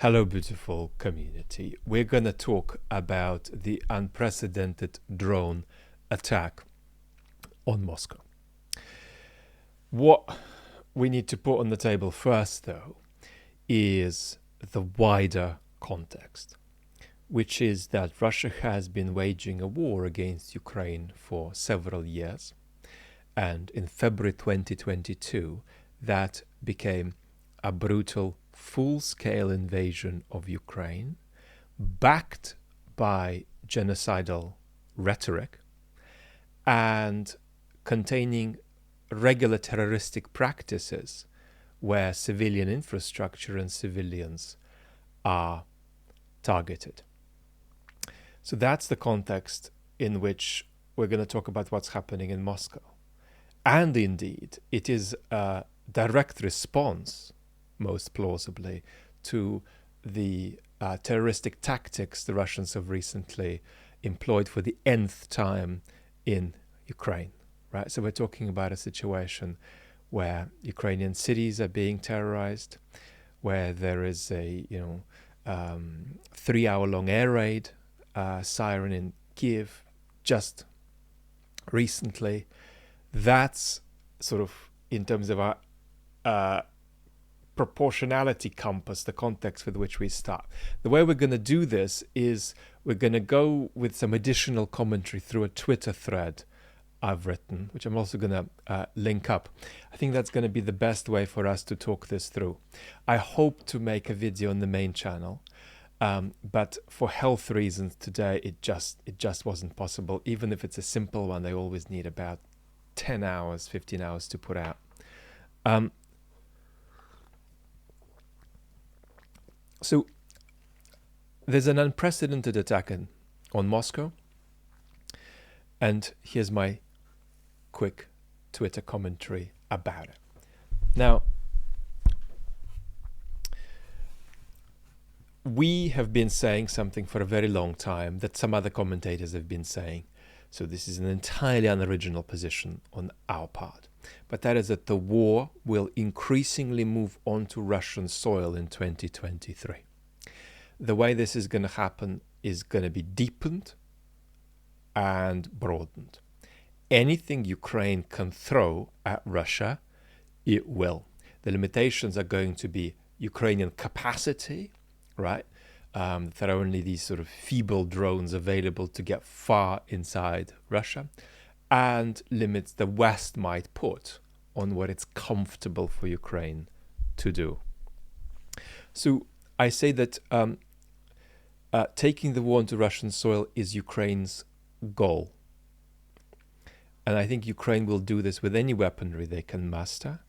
Hello, beautiful community. We're going to talk about the unprecedented drone attack on Moscow. What we need to put on the table first, though, is the wider context, which is that Russia has been waging a war against Ukraine for several years. And in February 2022, that became a brutal full-scale invasion of Ukraine, backed by genocidal rhetoric and containing regular terroristic practices where civilian infrastructure and civilians are targeted. So that's the context in which we're going to talk about what's happening in Moscow. And indeed, it is a direct response, most plausibly, to the terroristic tactics the Russians have recently employed for the nth time in Ukraine, right? So we're talking about a situation where Ukrainian cities are being terrorized, where there is a 3-hour-long air raid siren in Kiev just recently. That's sort of, in terms of our proportionality compass, the context with which we start. The way we're going to do this is we're going to go with some additional commentary through a Twitter thread I've written, which I'm also going to link up. I think that's going to be the best way for us to talk this through. I hope to make a video on the main channel, but for health reasons today, it just wasn't possible. Even if it's a simple one, I always need about 10 hours, 15 hours to put out. So there's an unprecedented attack on Moscow. And here's my quick Twitter commentary about it. Now, we have been saying something for a very long time that some other commentators have been saying. So this is an entirely unoriginal position on our part. But that is that the war will increasingly move onto Russian soil in 2023. The way this is going to happen is going to be deepened and broadened. Anything Ukraine can throw at Russia, it will. The limitations are going to be Ukrainian capacity, right? There are only these sort of feeble drones available to get far inside Russia, and limits the West might put on what it's comfortable for Ukraine to do. So I say that taking the war onto Russian soil is Ukraine's goal. And I think Ukraine will do this with any weaponry they can muster.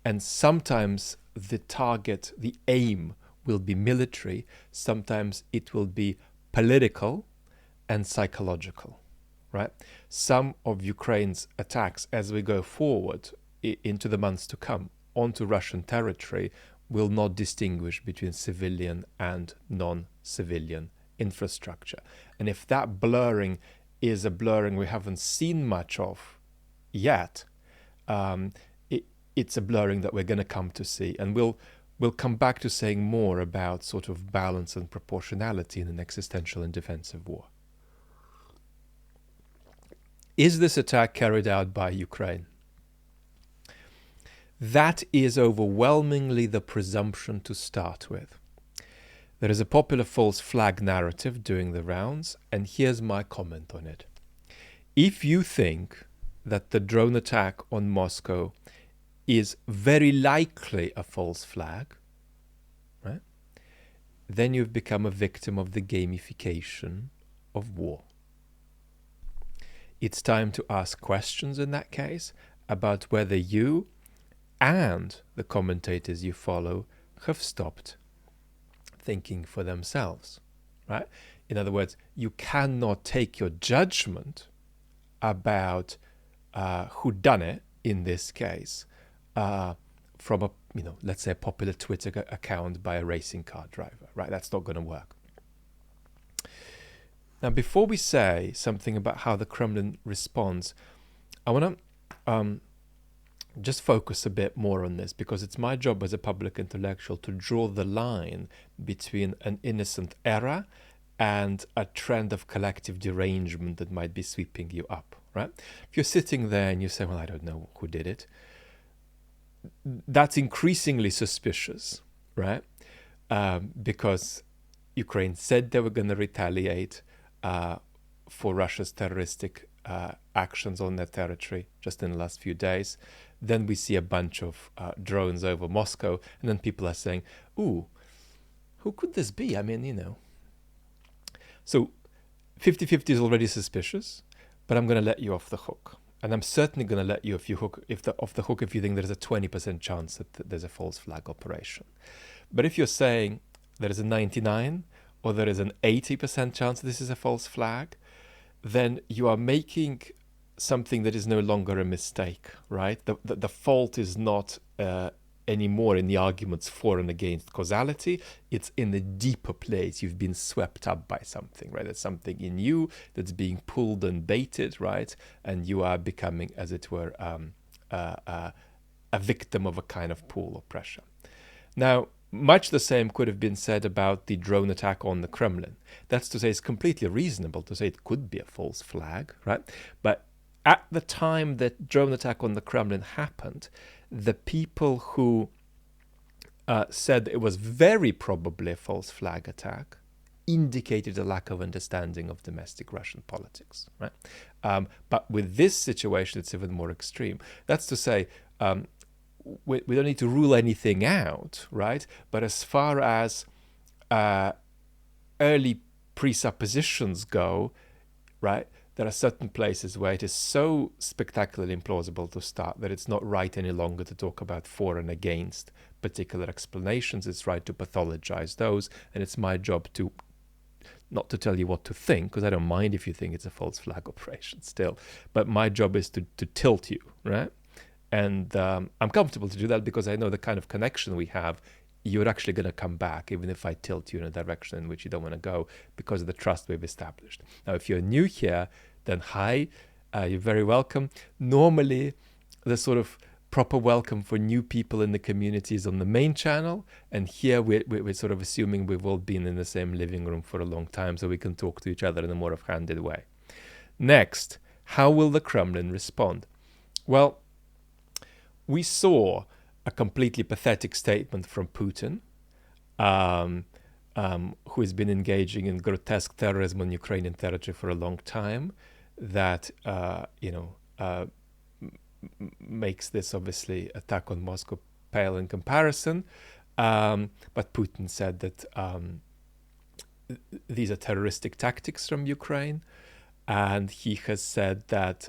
And sometimes the target, the aim, will be military. Sometimes it will be political and psychological, right? Some of Ukraine's attacks as we go forward into the months to come onto Russian territory will not distinguish between civilian and non-civilian infrastructure. And if that blurring is a blurring we haven't seen much of yet, it's a blurring that we're going to come to see. And we'll come back to saying more about sort of balance and proportionality in an existential and defensive war. Is this attack carried out by Ukraine? That is overwhelmingly the presumption to start with. There is a popular false flag narrative doing the rounds, and here's my comment on it. If you think that the drone attack on Moscow is very likely a false flag, right, then you've become a victim of the gamification of war. It's time to ask questions in that case about whether you and the commentators you follow have stopped thinking for themselves, right? In other words, you cannot take your judgment about who done it in this case from a, let's say a popular Twitter account by a racing car driver, right? That's not going to work. Now, before we say something about how the Kremlin responds, I want to just focus a bit more on this, because it's my job as a public intellectual to draw the line between an innocent error and a trend of collective derangement that might be sweeping you up, right? If you're sitting there and you say, well, I don't know who did it, that's increasingly suspicious, right? Because Ukraine said they were going to retaliate for Russia's terroristic actions on their territory just in the last few days. Then we see a bunch of drones over Moscow, and then people are saying, ooh, who could this be? I mean, you know. So 50-50 is already suspicious, but I'm going to let you off the hook. And I'm certainly going to let you off the hook if you think there's a 20% chance that there's a false flag operation. But if you're saying there is a 99 or there is an 80% chance this is a false flag, then you are making something that is no longer a mistake, right? The fault is not anymore in the arguments for and against causality. It's in the deeper place. You've been swept up by something, right? There's something in you that's being pulled and baited, right? And you are becoming, as it were, a victim of a kind of pull or pressure. Now, much the same could have been said about the drone attack on the Kremlin. That's to say, it's completely reasonable to say it could be a false flag, right? But at the time that drone attack on the Kremlin happened, the people who said it was very probably a false flag attack indicated a lack of understanding of domestic Russian politics, right? But with this situation, it's even more extreme. That's to say, we don't need to rule anything out, right? But as far as early presuppositions go, right, there are certain places where it is so spectacularly implausible to start that it's not right any longer to talk about for and against particular explanations. It's right to pathologize those, and it's my job to not to tell you what to think, because I don't mind if you think it's a false flag operation still, but my job is to tilt you, right? And I'm comfortable to do that because I know the kind of connection we have. You're actually going to come back, even if I tilt you in a direction in which you don't want to go, because of the trust we've established. Now, if you're new here, then hi, you're very welcome. Normally, the sort of proper welcome for new people in the community is on the main channel, and here we're sort of assuming we've all been in the same living room for a long time, so we can talk to each other in a more offhanded way. Next, how will the Kremlin respond? Well, we saw a completely pathetic statement from Putin, who has been engaging in grotesque terrorism on Ukrainian territory for a long time, that makes this obviously attack on Moscow pale in comparison. But Putin said that these are terroristic tactics from Ukraine, and he has said that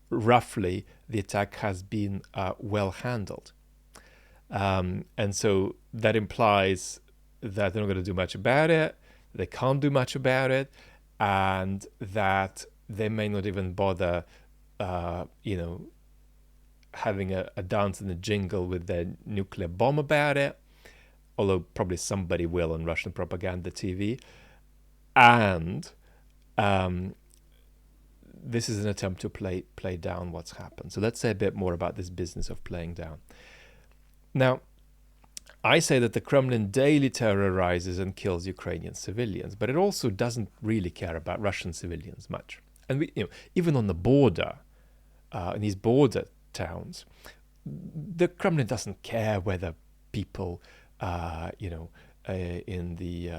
roughly the attack has been well handled. And so that implies that they're not going to do much about it, they can't do much about it, and that they may not even bother, having a dance and a jingle with their nuclear bomb about it, although probably somebody will on Russian propaganda TV. And this is an attempt to play down what's happened. So let's say a bit more about this business of playing down. Now, I say that the Kremlin daily terrorizes and kills Ukrainian civilians, but it also doesn't really care about Russian civilians much. And even on the border, in these border towns, the Kremlin doesn't care whether people, in the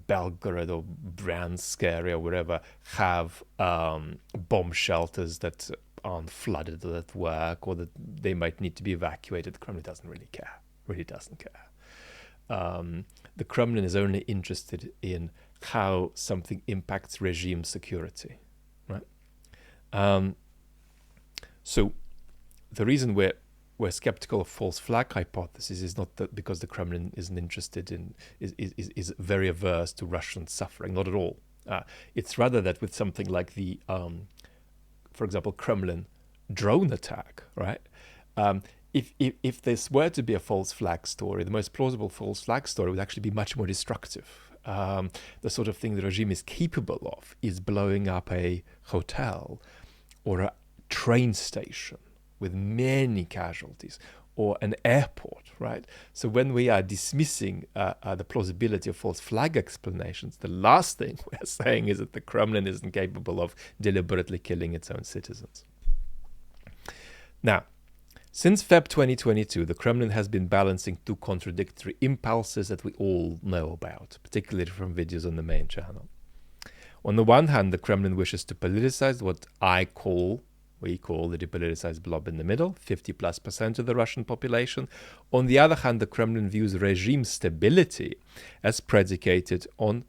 Belgorod or Bryansk area or wherever have bomb shelters that aren't flooded or that work, or that they might need to be evacuated. The Kremlin doesn't really care, really doesn't care. The Kremlin is only interested in how something impacts regime security, right? So the reason we're skeptical of false flag hypothesis is not that because the Kremlin isn't interested in is very averse to Russian suffering, not at all. It's rather that with something like the, for example, Kremlin drone attack, right? If this were to be a false flag story, the most plausible false flag story would actually be much more destructive. The sort of thing the regime is capable of is blowing up a hotel or a train station with many casualties, or an airport, right? So when we are dismissing the plausibility of false flag explanations, the last thing we're saying is that the Kremlin isn't capable of deliberately killing its own citizens. Now, since Feb 2022, the Kremlin has been balancing two contradictory impulses that we all know about, particularly from videos on the main channel. On the one hand, the Kremlin wishes to politicize what we call the depoliticized blob in the middle, 50+% of the Russian population. On the other hand, the Kremlin views regime stability as predicated on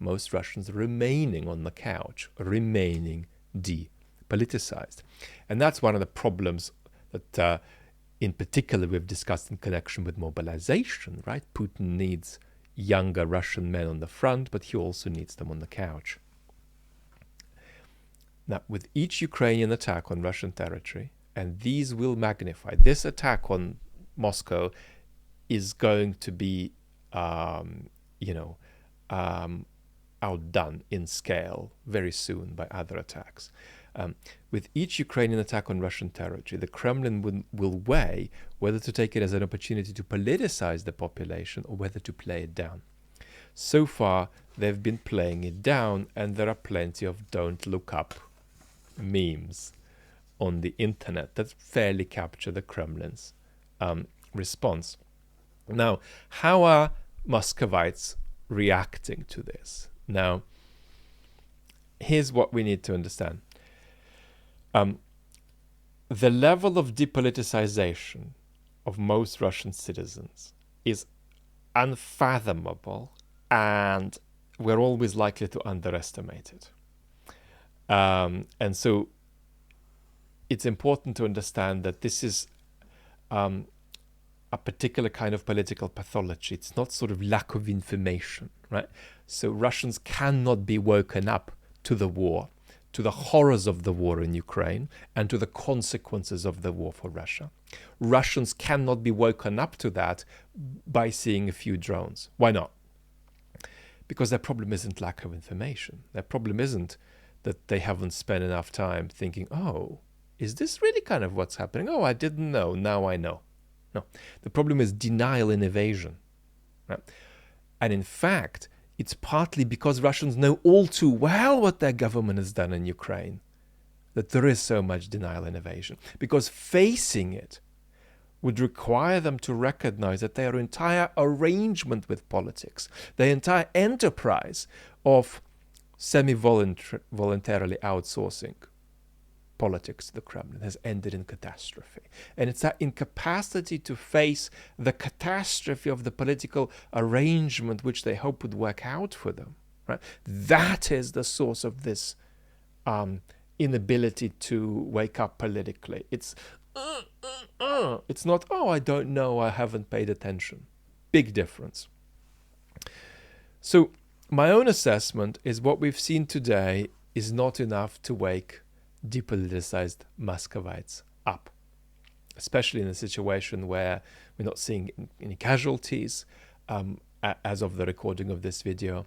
most Russians remaining on the couch, remaining depoliticized. And that's one of the problems that in particular we've discussed in connection with mobilization, right? Putin needs younger Russian men on the front, but he also needs them on the couch. Now, with each Ukrainian attack on Russian territory, and these will magnify, this attack on Moscow is going to be, outdone in scale very soon by other attacks. With each Ukrainian attack on Russian territory, the Kremlin will weigh whether to take it as an opportunity to politicize the population or whether to play it down. So far, they've been playing it down, and there are plenty of don't look up memes on the internet that fairly capture the Kremlin's response. Now, how are Muscovites reacting to this? Now, here's what we need to understand. The level of depoliticization of most Russian citizens is unfathomable, and we're always likely to underestimate it. And so it's important to understand that this is a particular kind of political pathology. It's not sort of lack of information, right? So Russians cannot be woken up to the war, to the horrors of the war in Ukraine, and to the consequences of the war for Russia. Russians cannot be woken up to that by seeing a few drones. Why not? Because their problem isn't lack of information. Their problem isn't that they haven't spent enough time thinking, oh, is this really kind of what's happening? Oh, I didn't know, now I know. No, the problem is denial and evasion. Right? And in fact, it's partly because Russians know all too well what their government has done in Ukraine that there is so much denial and evasion. Because facing it would require them to recognize that their entire arrangement with politics, their entire enterprise of semi-voluntarily outsourcing politics to the Kremlin has ended in catastrophe. And it's that incapacity to face the catastrophe of the political arrangement which they hope would work out for them. Right? That is the source of this inability to wake up politically. It's not, oh, I don't know, I haven't paid attention. Big difference. So my own assessment is what we've seen today is not enough to wake depoliticized Muscovites up, especially in a situation where we're not seeing any casualties as of the recording of this video.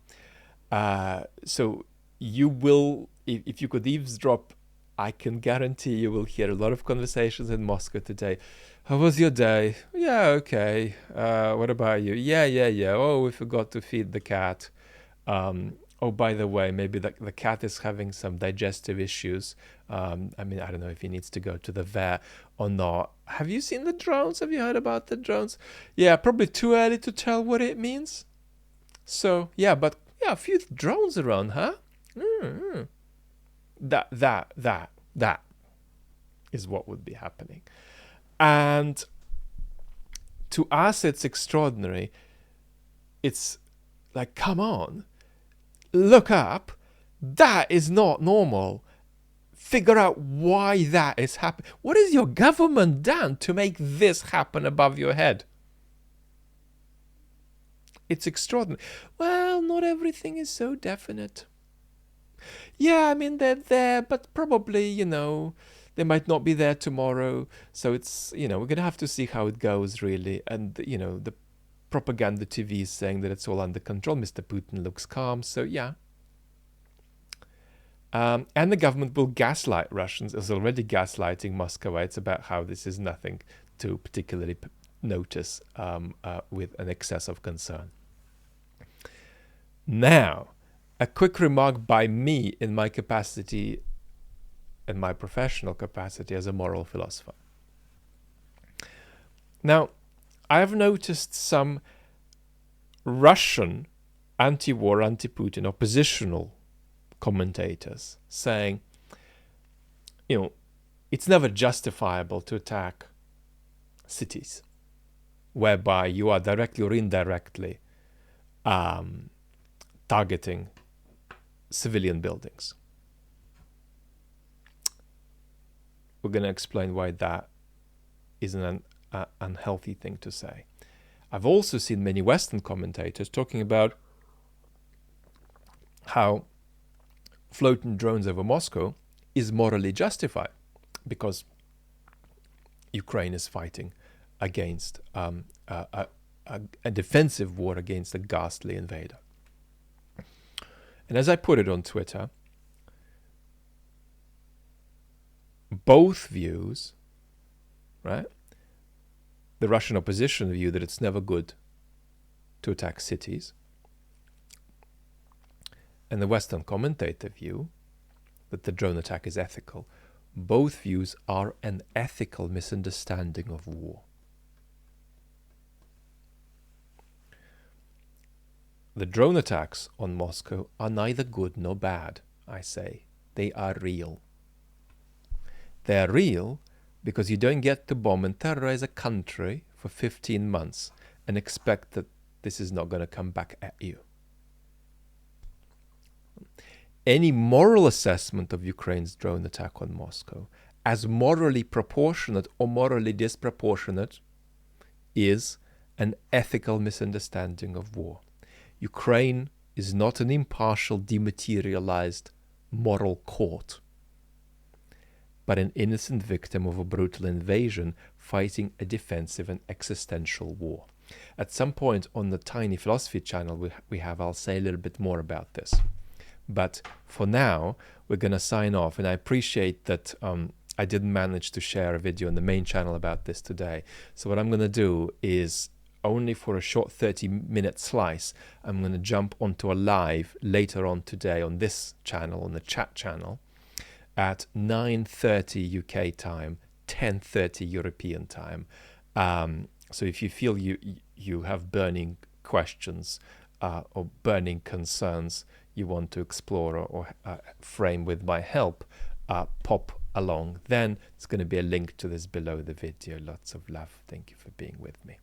So you will, if you could eavesdrop, I can guarantee you will hear a lot of conversations in Moscow today. How was your day? Yeah, okay. What about you? Yeah. Oh, we forgot to feed the cat. Oh, by the way, maybe the cat is having some digestive issues. I mean, I don't know if he needs to go to the vet or not. Have you seen the drones? Have you heard about the drones? Yeah, probably too early to tell what it means. So, yeah, but yeah, a few drones around, huh? Mm-hmm. That is what would be happening. And to us, it's extraordinary. It's like, come on. Look up. That is not normal. Figure out why that is happening. What has your government done to make this happen above your head? It's extraordinary. Well, not everything is so definite. Yeah, I mean, they're there, but probably, they might not be there tomorrow. So it's, we're going to have to see how it goes, really. And, the propaganda TV is saying that it's all under control. Mr. Putin looks calm. So, yeah. And the government will gaslight Russians, is already gaslighting Muscovites about how this is nothing to particularly notice with an excess of concern. Now, a quick remark by me in my capacity, in my professional capacity as a moral philosopher. Now, I have noticed some Russian anti-war, anti-Putin, oppositional commentators saying, it's never justifiable to attack cities whereby you are directly or indirectly targeting civilian buildings. We're going to explain why that is an unhealthy thing to say. I've also seen many Western commentators talking about how floating drones over Moscow is morally justified because Ukraine is fighting against a defensive war against a ghastly invader. And as I put it on Twitter, both views, right? The Russian opposition view that it's never good to attack cities, and the Western commentator view that the drone attack is ethical. Both views are an ethical misunderstanding of war. The drone attacks on Moscow are neither good nor bad, I say. They are real. They are real because you don't get to bomb and terrorize a country for 15 months and expect that this is not going to come back at you. Any moral assessment of Ukraine's drone attack on Moscow as morally proportionate or morally disproportionate is an ethical misunderstanding of war. Ukraine is not an impartial, dematerialized moral court, but an innocent victim of a brutal invasion fighting a defensive and existential war. At some point on the Tiny Philosophy channel I'll say a little bit more about this. But for now, we're going to sign off, and I appreciate that I didn't manage to share a video on the main channel about this today. So what I'm going to do is, only for a short 30-minute slice, I'm going to jump onto a live later on today on this channel, on the chat channel, at 9:30 UK time, 10:30 European time. So if you feel you have burning questions or burning concerns you want to explore or frame with my help, pop along. Then it's going to be a link to this below the video. Lots of love. Thank you for being with me.